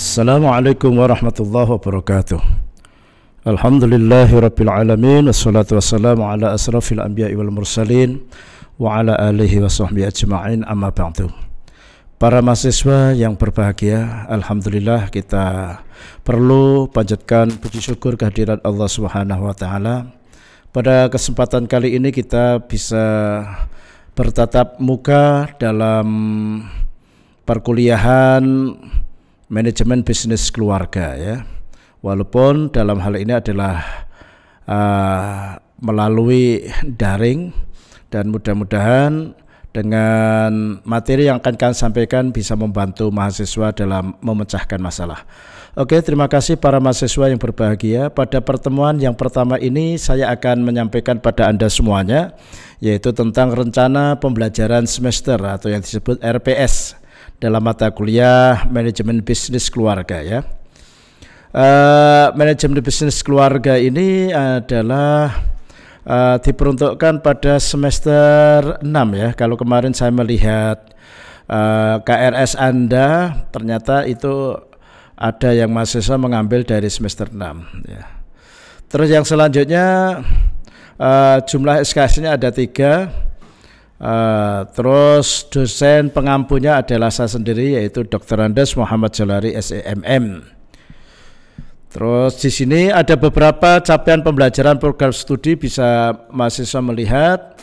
Assalamualaikum warahmatullahi wabarakatuh. Alhamdulillahi rabbil wassalatu wassalamu ala asrafil anbiya'i wal mursalin wa ala alihi wa sahbihi ajma'in, amma ba'du. Para mahasiswa yang berbahagia, alhamdulillah kita perlu panjatkan puji syukur kehadirat Allah Subhanahu wa taala. Pada kesempatan kali ini kita bisa bertatap muka dalam perkuliahan manajemen bisnis keluarga, ya. Walaupun dalam hal ini adalah melalui daring, dan mudah-mudahan dengan materi yang akan kami sampaikan bisa membantu mahasiswa dalam memecahkan masalah. Oke, terima kasih para mahasiswa yang berbahagia. Pada pertemuan yang pertama ini saya akan menyampaikan pada Anda semuanya, yaitu tentang rencana pembelajaran semester atau yang disebut RPS dalam mata kuliah manajemen bisnis keluarga, ya. Manajemen bisnis keluarga ini adalah diperuntukkan pada semester 6, ya. Kalau kemarin saya melihat KRS Anda, ternyata itu ada yang mahasiswa mengambil dari semester 6, ya. Terus yang selanjutnya jumlah SKS-nya ada 3. Terus dosen pengampunya adalah saya sendiri, yaitu Dr. Andes Muhammad Jalari SEMM. Terus di sini ada beberapa capaian pembelajaran program studi bisa mahasiswa melihat,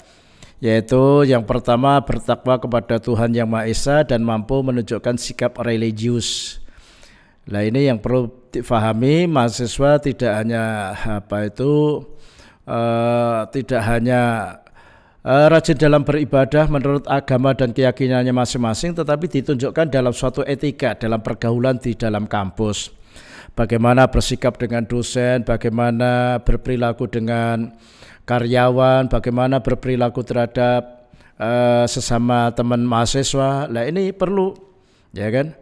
yaitu yang pertama bertakwa kepada Tuhan Yang Maha Esa dan mampu menunjukkan sikap religius. Nah, ini yang perlu difahami, mahasiswa tidak hanya tidak hanya rajin dalam beribadah menurut agama dan keyakinannya masing-masing, tetapi ditunjukkan dalam suatu etika dalam pergaulan di dalam kampus. Bagaimana bersikap dengan dosen, bagaimana berperilaku dengan karyawan, bagaimana berperilaku terhadap sesama teman mahasiswa. Nah, ini perlu, ya kan?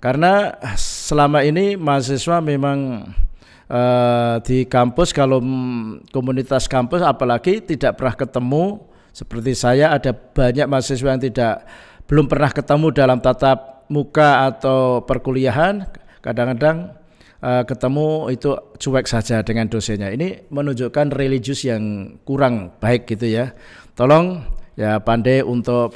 Karena selama ini mahasiswa memang di kampus, kalau komunitas kampus apalagi tidak pernah ketemu. Seperti saya, ada banyak mahasiswa yang belum pernah ketemu dalam tatap muka atau perkuliahan. Kadang-kadang ketemu itu cuek saja dengan dosennya. Ini menunjukkan religius yang kurang baik gitu, ya. Tolong ya pandai untuk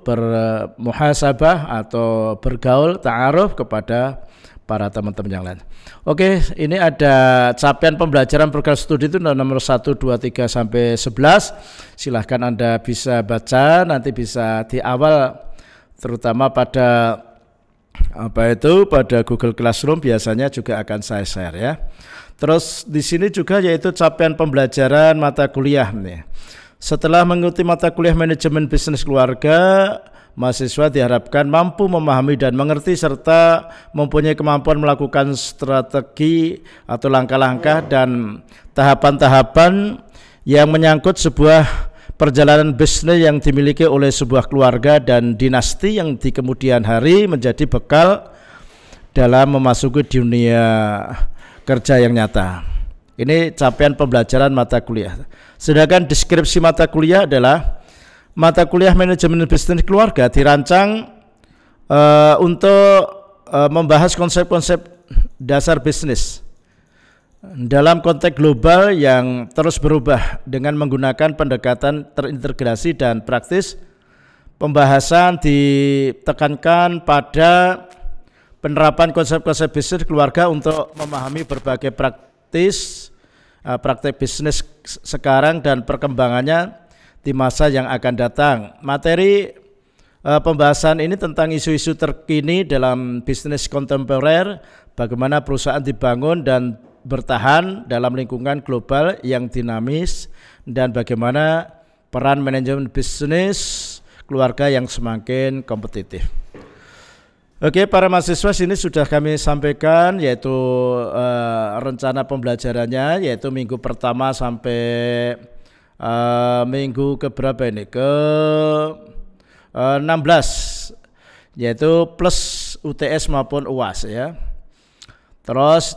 bermuhasabah atau bergaul, ta'aruf kepada para teman-teman yang lain. Oke, ini ada capaian pembelajaran program studi itu nomor 1, 2, 3 sampai 11. Silahkan Anda bisa baca, nanti bisa di awal, terutama pada pada Google Classroom biasanya juga akan saya share, ya. Terus di sini juga yaitu capaian pembelajaran mata kuliah nih. Setelah mengikuti mata kuliah manajemen bisnis keluarga, mahasiswa diharapkan mampu memahami dan mengerti serta mempunyai kemampuan melakukan strategi atau langkah-langkah dan tahapan-tahapan yang menyangkut sebuah perjalanan bisnis yang dimiliki oleh sebuah keluarga dan dinasti yang di kemudian hari menjadi bekal dalam memasuki dunia kerja yang nyata. Ini capaian pembelajaran mata kuliah. Sedangkan deskripsi mata kuliah adalah mata kuliah manajemen bisnis keluarga dirancang untuk membahas konsep-konsep dasar bisnis dalam konteks global yang terus berubah dengan menggunakan pendekatan terintegrasi dan praktis. Pembahasan ditekankan pada penerapan konsep-konsep bisnis keluarga untuk memahami berbagai praktik bisnis sekarang dan perkembangannya di masa yang akan datang. Materi pembahasan ini tentang isu-isu terkini dalam bisnis kontemporer, bagaimana perusahaan dibangun dan bertahan dalam lingkungan global yang dinamis, dan bagaimana peran manajemen bisnis keluarga yang semakin kompetitif. Oke, para mahasiswa, sini sudah kami sampaikan yaitu rencana pembelajarannya, yaitu minggu pertama sampai minggu ke berapa ini? Ke 16, yaitu plus UTS maupun UAS, ya. Terus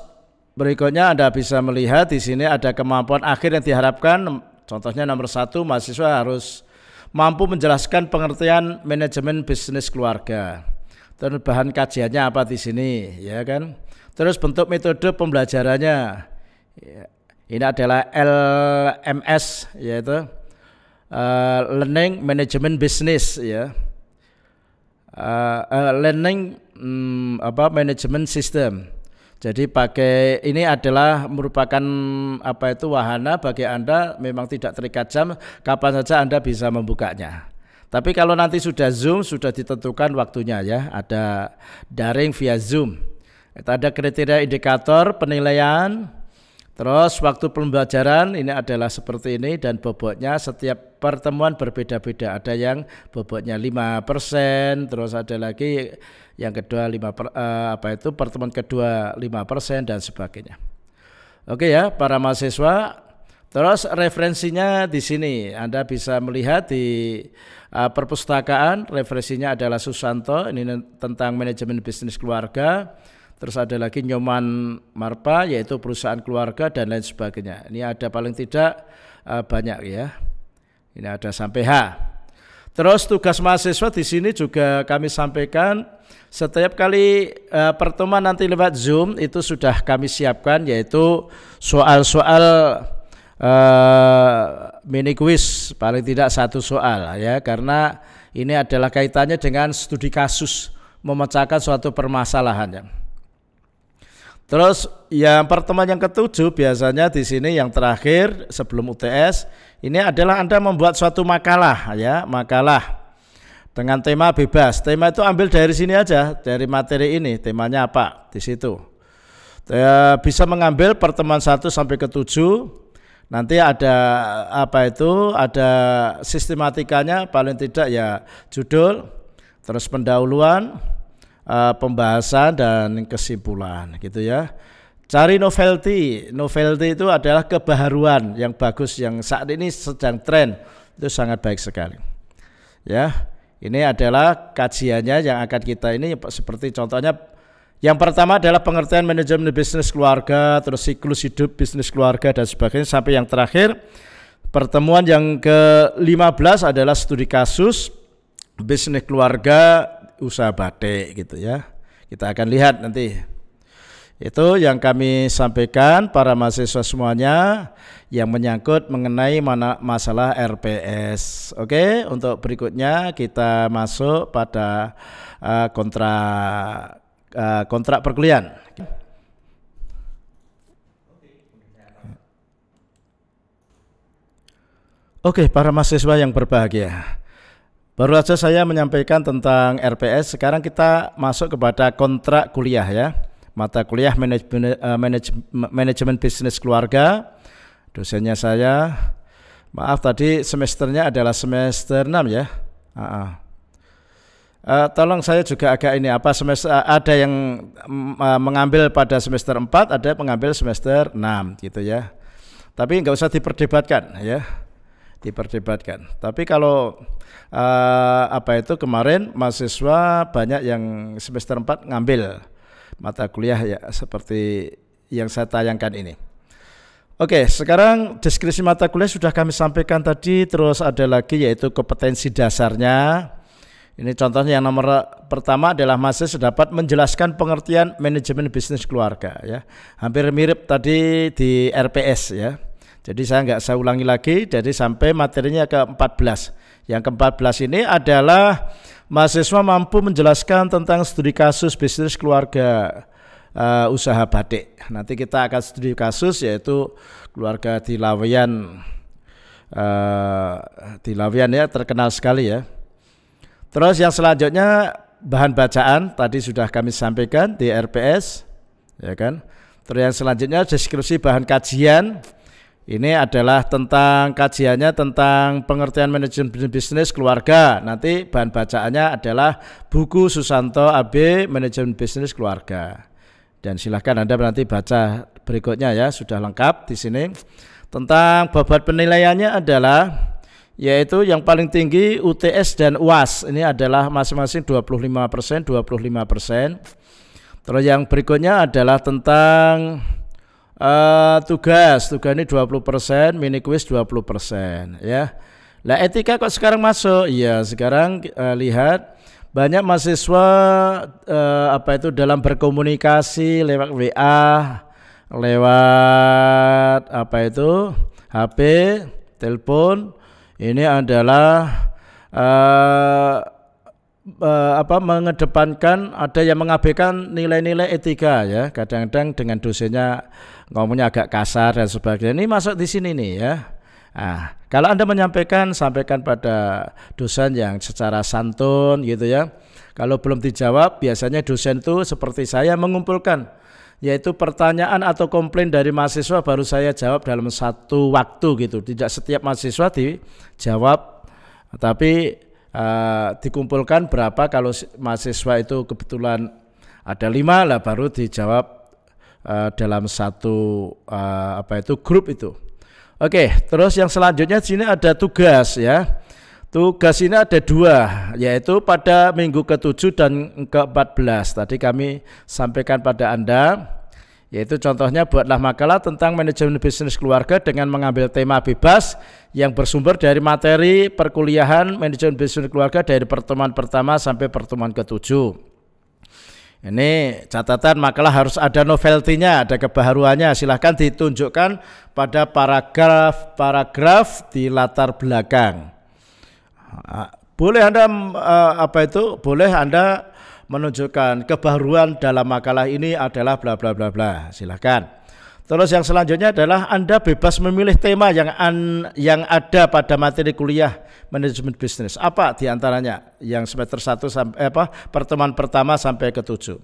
berikutnya Anda bisa melihat di sini ada kemampuan akhir yang diharapkan. Contohnya nomor 1, mahasiswa harus mampu menjelaskan pengertian manajemen bisnis keluarga. Terus bahan kajiannya apa di sini, ya kan? Terus bentuk metode pembelajarannya. Ya, ini adalah LMS, yaitu Learning Management Business, ya. Learning Management System. Jadi pakai ini adalah merupakan wahana bagi Anda, memang tidak terikat jam, kapan saja Anda bisa membukanya. Tapi kalau nanti sudah Zoom, sudah ditentukan waktunya, ya, ada daring via Zoom. Itu ada kriteria indikator penilaian, terus waktu pembelajaran ini adalah seperti ini, dan bobotnya setiap pertemuan berbeda-beda. Ada yang bobotnya 5%, terus ada lagi yang kedua pertemuan kedua 5% dan sebagainya. Oke ya, para mahasiswa. Terus referensinya di sini Anda bisa melihat di perpustakaan. Referensinya adalah Susanto, ini tentang manajemen bisnis keluarga. Terus ada lagi Nyoman Marpa, yaitu perusahaan keluarga dan lain sebagainya. Ini ada paling tidak banyak, ya. Ini ada sampai H. Terus tugas mahasiswa di sini juga kami sampaikan setiap kali pertemuan nanti lewat Zoom itu sudah kami siapkan, yaitu soal-soal mini quiz, paling tidak 1 soal, ya, karena ini adalah kaitannya dengan studi kasus, memecahkan suatu permasalahan. Terus yang pertemuan yang ke-7 biasanya di sini yang terakhir sebelum UTS ini adalah Anda membuat suatu makalah, ya, makalah dengan tema bebas. Tema itu ambil dari sini aja, dari materi ini, temanya apa di situ. Bisa mengambil pertemuan 1 sampai ke-7. Nanti ada ada sistematikanya, paling tidak ya judul, terus pendahuluan, pembahasan dan kesimpulan, gitu ya. Cari novelty. Novelty itu adalah kebaharuan yang bagus yang saat ini sedang tren, itu sangat baik sekali. Ya, ini adalah kajiannya yang akan kita ini seperti contohnya. Yang pertama adalah pengertian manajemen bisnis keluarga, terus siklus hidup bisnis keluarga dan sebagainya, sampai yang terakhir pertemuan yang ke-15 adalah studi kasus bisnis keluarga usaha batik, gitu ya. Kita akan lihat nanti. Itu yang kami sampaikan para mahasiswa semuanya yang menyangkut mengenai masalah RPS. Oke, untuk berikutnya kita masuk pada kontrak perkuliahan. Oke, para mahasiswa yang berbahagia. Baru saja saya menyampaikan tentang RPS, sekarang kita masuk kepada kontrak kuliah, ya. Mata kuliah manajemen bisnis keluarga. Dosennya saya, maaf tadi semesternya adalah semester 6, ya. Tolong saya juga agak ini, semester ada yang mengambil pada semester 4, ada yang mengambil semester 6, gitu ya. Tapi nggak usah diperdebatkan, ya. Diperdebatkan. Tapi kalau kemarin mahasiswa banyak yang semester 4 ngambil mata kuliah, ya, seperti yang saya tayangkan ini. Oke, sekarang deskripsi mata kuliah sudah kami sampaikan tadi. Terus ada lagi yaitu kompetensi dasarnya. Ini contohnya yang nomor pertama adalah mahasiswa dapat menjelaskan pengertian manajemen bisnis keluarga, ya. Hampir mirip tadi di RPS, ya. Jadi saya ulangi lagi, jadi sampai materinya ke-14. Yang ke-14 ini adalah mahasiswa mampu menjelaskan tentang studi kasus bisnis keluarga usaha batik. Nanti kita akan studi kasus yaitu keluarga di Laweyan, ya, terkenal sekali, ya. Terus yang selanjutnya bahan bacaan tadi sudah kami sampaikan di RPS, ya kan. Terus yang selanjutnya deskripsi bahan kajian. Ini adalah tentang kajiannya tentang pengertian manajemen bisnis keluarga. Nanti bahan bacaannya adalah buku Susanto AB Manajemen Bisnis Keluarga. Dan silahkan Anda nanti baca berikutnya, ya, sudah lengkap di sini. Tentang bobot penilaiannya adalah yaitu yang paling tinggi UTS dan UAS. Ini adalah masing-masing 25%, 25%. Terus yang berikutnya adalah tentang tugas ini 20%, mini quiz 20%, ya. Lah etika kok sekarang masuk? Ya, sekarang lihat banyak mahasiswa dalam berkomunikasi lewat WA, lewat HP, telepon, ini adalah mengedepankan, ada yang mengabaikan nilai-nilai etika ya. Kadang-kadang dengan dosennya ngomongnya agak kasar dan sebagainya. Ini masuk di sini nih ya. Nah, kalau Anda menyampaikan, sampaikan pada dosen yang secara santun gitu ya. Kalau belum dijawab, biasanya dosen itu seperti saya mengumpulkan, yaitu pertanyaan atau komplain dari mahasiswa baru saya jawab dalam satu waktu gitu. Tidak setiap mahasiswa dijawab, tapi dikumpulkan berapa. Kalau mahasiswa itu kebetulan ada 5 lah, baru dijawab dalam satu grup itu. Oke, terus yang selanjutnya sini ada tugas ya. Tugas ini ada 2, yaitu pada minggu ke-7 dan ke-14. Tadi kami sampaikan pada Anda, yaitu contohnya buatlah makalah tentang manajemen bisnis keluarga dengan mengambil tema bebas yang bersumber dari materi perkuliahan manajemen bisnis keluarga dari pertemuan pertama sampai pertemuan ke-7. Ini catatan, makalah harus ada novelty-nya, ada kebaharuannya. Silahkan ditunjukkan pada paragraf di latar belakang. Boleh Anda boleh Anda menunjukkan kebaruan dalam makalah ini adalah bla bla bla bla. Silakan. Terus yang selanjutnya adalah Anda bebas memilih tema yang ada pada materi kuliah manajemen bisnis. Apa diantaranya yang semester 1 sampai pertemuan pertama sampai ke-7.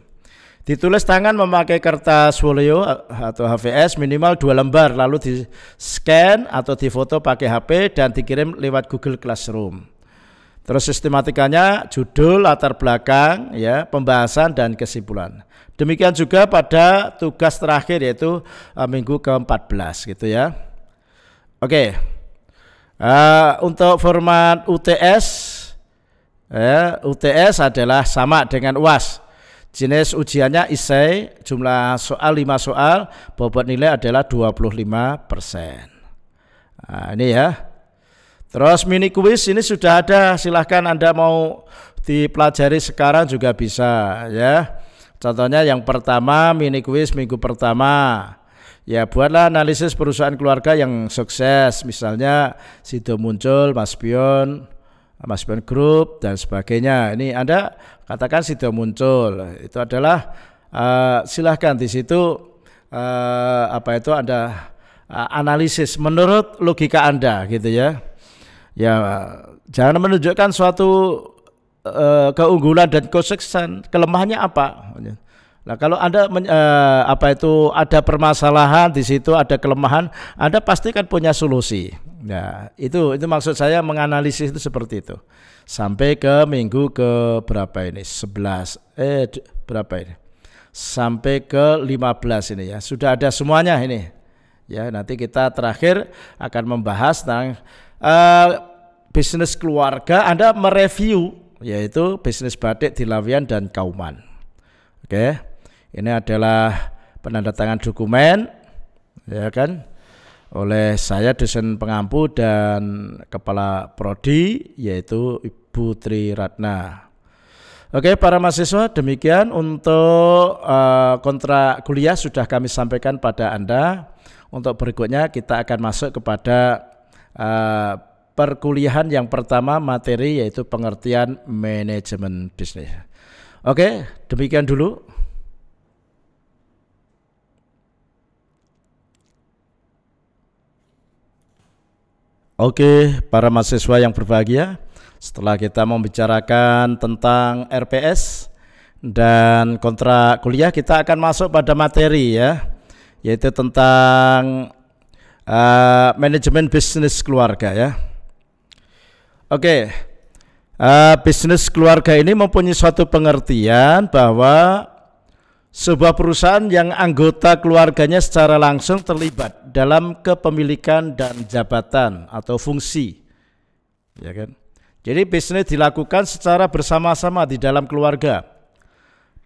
Ditulis tangan memakai kertas folio atau HVS minimal 2 lembar, lalu di scan atau difoto pakai HP dan dikirim lewat Google Classroom. Terus sistematikanya judul, latar belakang, ya, pembahasan dan kesimpulan. Demikian juga pada tugas terakhir yaitu minggu ke-14 gitu ya. Oke. Untuk format UTS, UTS adalah sama dengan UAS. Jenis ujiannya esai, jumlah soal 5 soal, bobot nilai adalah 25%. Nah, ini ya. Terus mini quiz ini sudah ada, silahkan Anda mau dipelajari sekarang juga bisa ya. Contohnya yang pertama, mini quiz minggu pertama. Ya, buatlah analisis perusahaan keluarga yang sukses, misalnya Sido Muncul, Mas Pion Group dan sebagainya. Ini Anda katakan Sido Muncul, itu adalah silahkan di situ Anda analisis menurut logika Anda gitu ya. Ya, jangan menunjukkan suatu keunggulan dan kesuksesan, kelemahannya apa. Nah, kalau Anda ada permasalahan di situ, ada kelemahan, Anda pasti kan punya solusi. Nah, itu maksud saya menganalisis itu seperti itu. Sampai ke minggu ke berapa ini? 11. Berapa ini? Sampai ke 15 ini ya. Sudah ada semuanya ini. Ya, nanti kita terakhir akan membahas tentang bisnis keluarga. Anda mereview yaitu bisnis batik di Lawian dan Kauman. Oke, ini adalah penandatangan dokumen ya kan oleh saya dosen pengampu dan kepala prodi yaitu Ibu Tri Ratna. Oke, para mahasiswa, demikian untuk kontrak kuliah sudah kami sampaikan pada Anda. Untuk berikutnya kita akan masuk kepada perkuliahan yang pertama materi yaitu pengertian manajemen bisnis. Oke, demikian dulu. Oke, para mahasiswa yang berbahagia, setelah kita membicarakan tentang RPS dan kontrak kuliah, kita akan masuk pada materi ya, yaitu tentang manajemen bisnis keluarga ya. Oke, bisnis keluarga ini mempunyai suatu pengertian bahwa sebuah perusahaan yang anggota keluarganya secara langsung terlibat dalam kepemilikan dan jabatan atau fungsi, ya kan? Jadi bisnis dilakukan secara bersama-sama di dalam keluarga.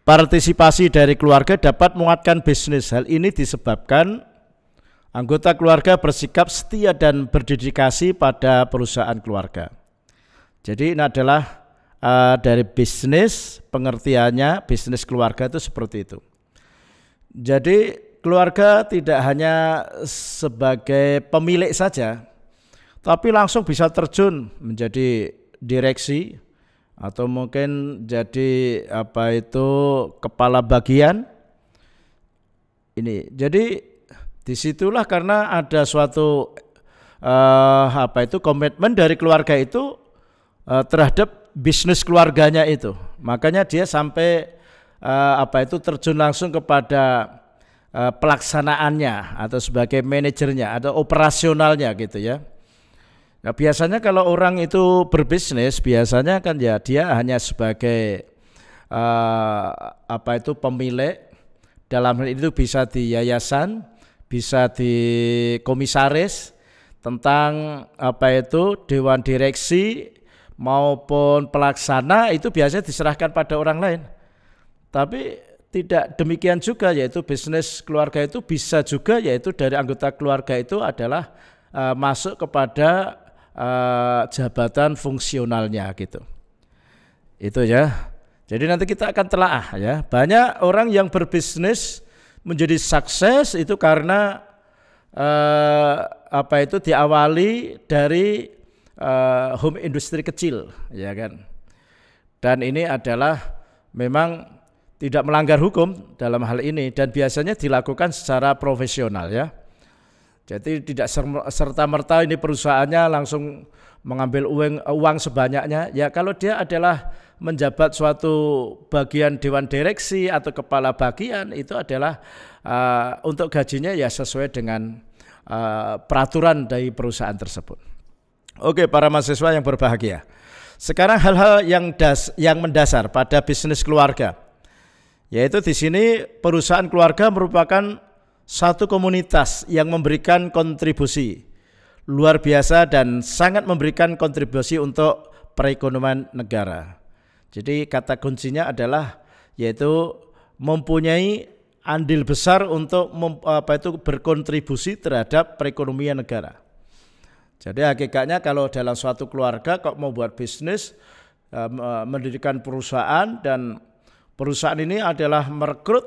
Partisipasi dari keluarga dapat menguatkan bisnis. Hal ini disebabkan anggota keluarga bersikap setia dan berdedikasi pada perusahaan keluarga. Jadi ini adalah dari bisnis, pengertiannya bisnis keluarga itu seperti itu. Jadi keluarga tidak hanya sebagai pemilik saja, tapi langsung bisa terjun menjadi direksi atau mungkin jadi kepala bagian. Ini jadi disitulah karena ada suatu komitmen dari keluarga itu terhadap bisnis keluarganya itu. Makanya dia sampai terjun langsung kepada pelaksanaannya atau sebagai manajernya atau operasionalnya gitu ya. Nah, biasanya kalau orang itu berbisnis biasanya kan ya dia hanya sebagai pemilik, dalam hal itu bisa di yayasan, bisa di komisaris, tentang dewan direksi maupun pelaksana itu biasanya diserahkan pada orang lain. Tapi tidak demikian juga, yaitu bisnis keluarga itu bisa juga yaitu dari anggota keluarga itu adalah masuk kepada jabatan fungsionalnya gitu. Itu ya. Jadi nanti kita akan telaah ya. Banyak orang yang berbisnis menjadi sukses itu karena diawali dari home industri kecil, ya kan. Dan ini adalah memang tidak melanggar hukum dalam hal ini dan biasanya dilakukan secara profesional ya. Jadi tidak serta-merta ini perusahaannya langsung mengambil uang sebanyaknya. Ya kalau dia adalah menjabat suatu bagian dewan direksi atau kepala bagian itu adalah untuk gajinya ya sesuai dengan peraturan dari perusahaan tersebut. Oke, para mahasiswa yang berbahagia. Sekarang hal-hal yang mendasar pada bisnis keluarga, yaitu di sini perusahaan keluarga merupakan satu komunitas yang memberikan kontribusi luar biasa dan sangat memberikan kontribusi untuk perekonomian negara. Jadi kata kuncinya adalah yaitu mempunyai andil besar untuk berkontribusi terhadap perekonomian negara. Jadi hakikatnya kalau dalam suatu keluarga kok mau buat bisnis, mendirikan perusahaan dan perusahaan ini adalah merekrut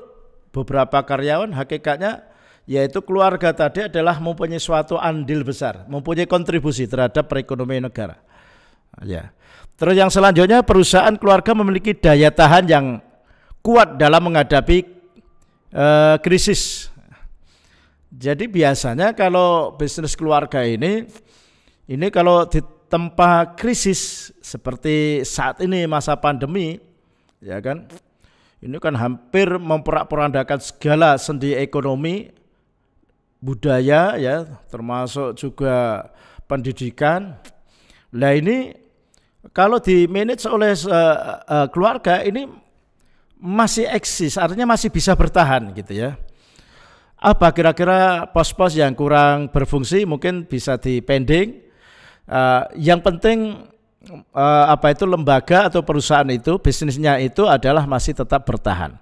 beberapa karyawan, hakikatnya yaitu keluarga tadi adalah mempunyai suatu andil besar, mempunyai kontribusi terhadap perekonomian negara. Ya. Terus yang selanjutnya perusahaan keluarga memiliki daya tahan yang kuat dalam menghadapi krisis. Jadi biasanya kalau bisnis keluarga ini kalau ditempa krisis seperti saat ini masa pandemi, ya kan, ini kan hampir memporak-porandakan segala sendi ekonomi, budaya, ya, termasuk juga pendidikan. Nah ini kalau di manage oleh keluarga ini masih eksis, artinya masih bisa bertahan gitu ya. Apa kira-kira pos-pos yang kurang berfungsi mungkin bisa dipending. Yang penting lembaga atau perusahaan itu bisnisnya itu adalah masih tetap bertahan.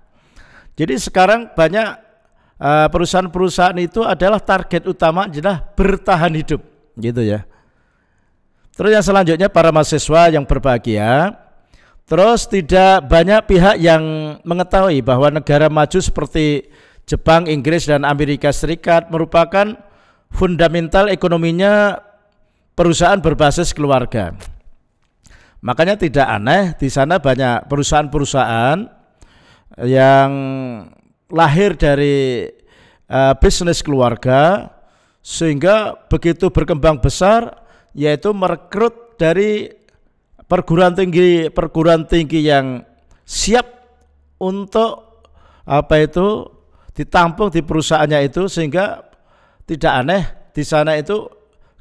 Jadi sekarang banyak perusahaan-perusahaan itu adalah target utama adalah bertahan hidup, gitu ya. Terus yang selanjutnya para mahasiswa yang berbahagia, terus tidak banyak pihak yang mengetahui bahwa negara maju seperti Jepang, Inggris dan Amerika Serikat merupakan fundamental ekonominya perusahaan berbasis keluarga. Makanya tidak aneh di sana banyak perusahaan-perusahaan yang lahir dari bisnis keluarga sehingga begitu berkembang besar yaitu merekrut dari perguruan tinggi yang siap untuk ditampung di perusahaannya itu, sehingga tidak aneh di sana itu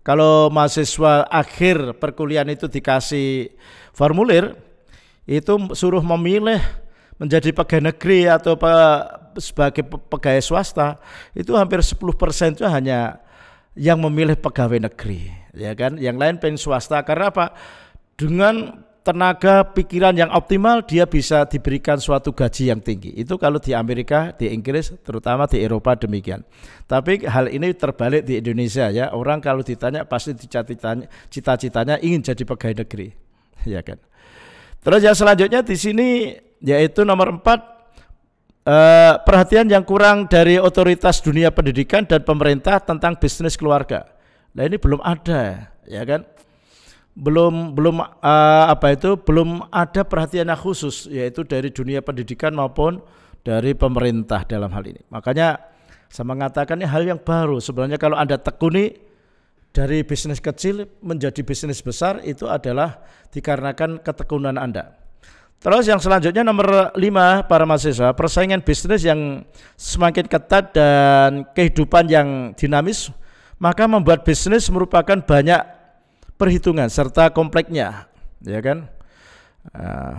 kalau mahasiswa akhir perkuliahan itu dikasih formulir, itu suruh memilih menjadi pegawai negeri atau sebagai pegawai swasta, itu hampir 10% itu hanya yang memilih pegawai negeri, ya kan? Yang lain pengen swasta. Karena apa? Dengan tenaga pikiran yang optimal dia bisa diberikan suatu gaji yang tinggi. Itu kalau di Amerika, di Inggris, terutama di Eropa demikian. Tapi hal ini terbalik di Indonesia ya. Orang kalau ditanya pasti cita-citanya ingin jadi pegawai negeri, ya kan. Terus yang selanjutnya di sini yaitu nomor 4, perhatian yang kurang dari otoritas dunia pendidikan dan pemerintah tentang bisnis keluarga. Nah ini belum ada, ya kan? Belum ada perhatian yang khusus yaitu dari dunia pendidikan maupun dari pemerintah dalam hal ini. Makanya saya mengatakan ini hal yang baru. Sebenarnya kalau Anda tekuni dari bisnis kecil menjadi bisnis besar itu adalah dikarenakan ketekunan Anda. Terus yang selanjutnya nomor 5 para mahasiswa, persaingan bisnis yang semakin ketat dan kehidupan yang dinamis, maka membuat bisnis merupakan banyak perhitungan serta kompleksnya, ya kan?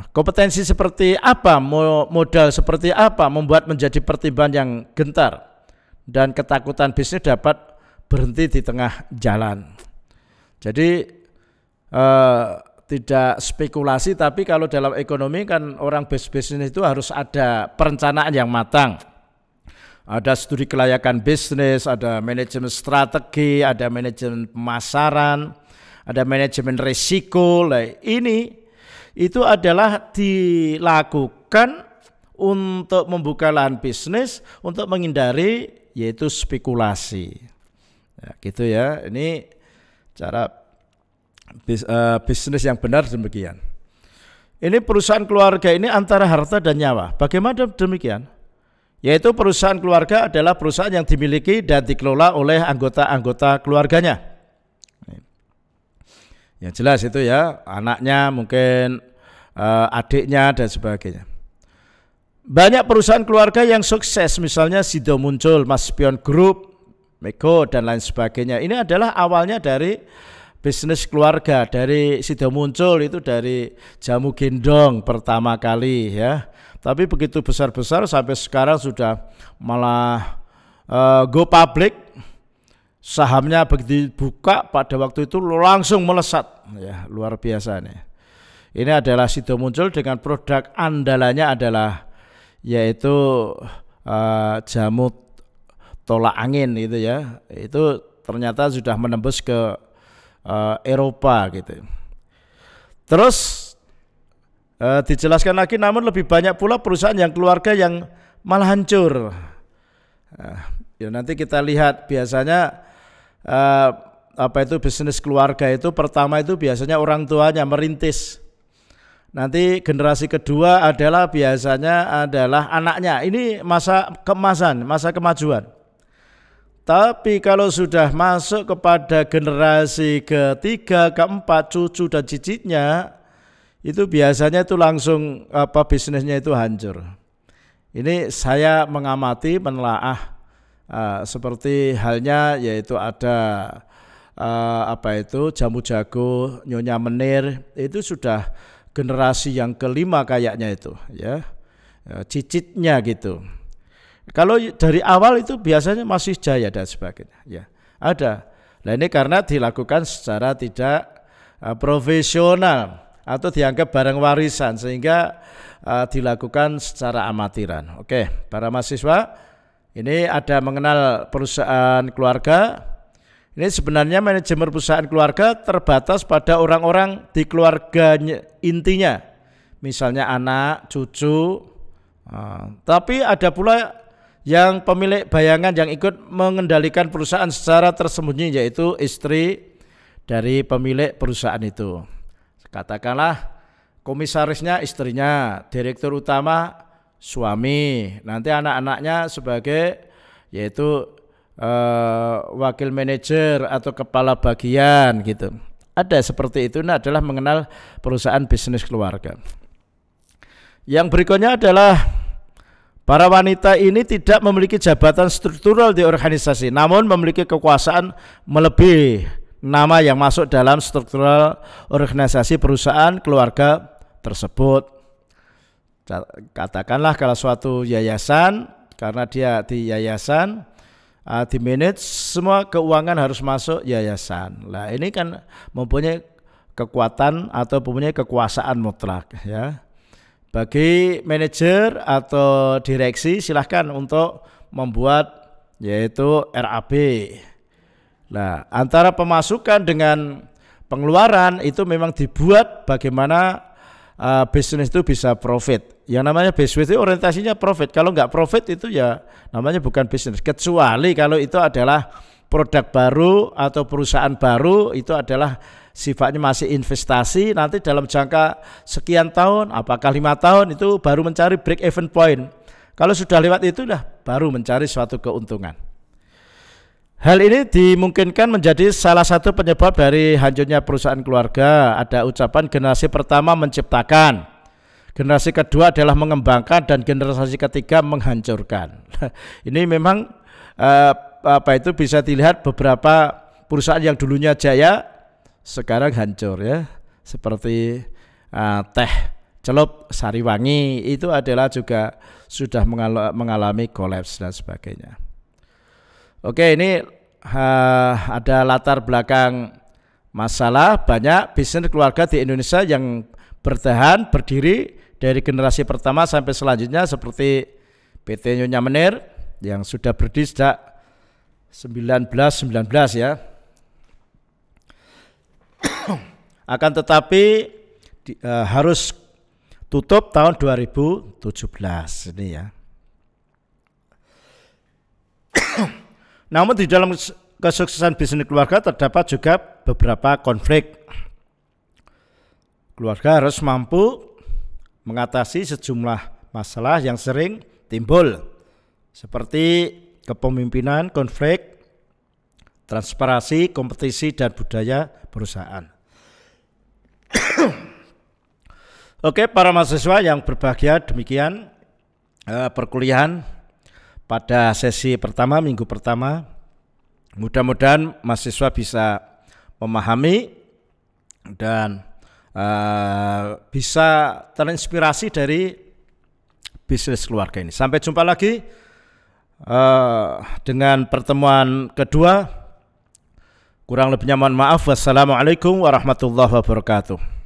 Kompetensi seperti apa, modal seperti apa membuat menjadi pertimbangan yang gentar dan ketakutan bisnis dapat berhenti di tengah jalan. Jadi tidak spekulasi, tapi kalau dalam ekonomi kan orang bisnis itu harus ada perencanaan yang matang. Ada studi kelayakan bisnis, ada manajemen strategi, ada manajemen pemasaran, ada manajemen risiko. Ini itu adalah dilakukan untuk membuka lahan bisnis untuk menghindari yaitu spekulasi. Ya, gitu ya. Ini cara bisnis yang benar demikian. Ini perusahaan keluarga ini antara harta dan nyawa. Bagaimana demikian? Yaitu perusahaan keluarga adalah perusahaan yang dimiliki dan dikelola oleh anggota-anggota keluarganya. Yang jelas itu ya, anaknya mungkin adiknya dan sebagainya. Banyak perusahaan keluarga yang sukses, misalnya Sido Muncul, Mas Pion Group, Mego dan lain sebagainya. Ini adalah awalnya dari bisnis keluarga, dari Sido Muncul itu dari jamu gendong pertama kali ya. Tapi begitu besar-besar sampai sekarang sudah malah go public. Sahamnya begitu dibuka pada waktu itu langsung melesat ya, luar biasa nih. Ini adalah Sido Muncul dengan produk andalannya adalah yaitu jamu tolak angin gitu ya. Itu ternyata sudah menembus ke Eropa gitu. Terus dijelaskan lagi, namun lebih banyak pula perusahaan yang keluarga yang malah hancur. Ya nanti kita lihat biasanya bisnis keluarga itu pertama itu biasanya orang tuanya merintis. Nanti generasi kedua adalah biasanya adalah anaknya. Ini masa keemasan, masa kemajuan. Tapi kalau sudah masuk kepada generasi ketiga, keempat, cucu dan cicitnya, itu biasanya itu langsung bisnisnya itu hancur. Ini saya mengamati, menelaah seperti halnya yaitu ada jamu jago, Nyonya Menir, itu sudah generasi yang kelima kayaknya itu ya, cicitnya gitu. Kalau dari awal itu biasanya masih jaya dan sebagainya ya, ada. Nah ini karena dilakukan secara tidak profesional atau dianggap barang warisan sehingga dilakukan secara amatiran. Oke, para mahasiswa, ini ada mengenal perusahaan keluarga. Ini sebenarnya manajemen perusahaan keluarga terbatas pada orang-orang di keluarga intinya, misalnya anak, cucu. Tapi ada pula yang pemilik bayangan yang ikut mengendalikan perusahaan secara tersembunyi, yaitu istri dari pemilik perusahaan itu. Katakanlah komisarisnya istrinya, direktur utama suami, nanti anak-anaknya sebagai yaitu wakil manajer atau kepala bagian gitu. Ada seperti itu. Ini adalah mengenal perusahaan bisnis keluarga. Yang berikutnya adalah para wanita ini tidak memiliki jabatan struktural di organisasi, namun memiliki kekuasaan melebihi nama yang masuk dalam struktural organisasi perusahaan keluarga tersebut. Katakanlah kalau suatu yayasan, karena dia di yayasan, di manage semua keuangan harus masuk yayasan. Nah ini kan mempunyai kekuatan atau mempunyai kekuasaan mutlak ya. Bagi manajer atau direksi silahkan untuk membuat yaitu RAB. Nah antara pemasukan dengan pengeluaran itu memang dibuat bagaimana bisnis itu bisa profit. Yang namanya bisnis itu orientasinya profit. Kalau nggak profit itu ya namanya bukan bisnis. Kecuali kalau itu adalah produk baru atau perusahaan baru, itu adalah sifatnya masih investasi. Nanti dalam jangka sekian tahun, apakah 5 tahun, itu baru mencari break even point. Kalau sudah lewat itu dah baru mencari suatu keuntungan. Hal ini dimungkinkan menjadi salah satu penyebab dari hancurnya perusahaan keluarga. Ada ucapan generasi pertama menciptakan, generasi kedua adalah mengembangkan, dan generasi ketiga menghancurkan. Ini memang itu bisa dilihat beberapa perusahaan yang dulunya jaya sekarang hancur ya. Seperti Teh Celup Sariwangi itu adalah juga sudah mengalami kolaps dan sebagainya. Oke, ini ada latar belakang masalah banyak bisnis keluarga di Indonesia yang bertahan berdiri dari generasi pertama sampai selanjutnya, seperti PT Nyonya Menir yang sudah berdiri sejak 1919 ya. Akan tetapi harus tutup tahun 2017 ini ya. Namun di dalam kesuksesan bisnis keluarga terdapat juga beberapa konflik. Keluarga harus mampu mengatasi sejumlah masalah yang sering timbul, seperti kepemimpinan, konflik, transparansi, kompetisi, dan budaya perusahaan. Oke, para mahasiswa yang berbahagia, demikian perkuliahan pada sesi pertama, minggu pertama. Mudah-mudahan mahasiswa bisa memahami dan bisa terinspirasi dari bisnis keluarga ini. Sampai jumpa lagi dengan pertemuan kedua. Kurang lebihnya mohon maaf. Wassalamualaikum warahmatullahi wabarakatuh.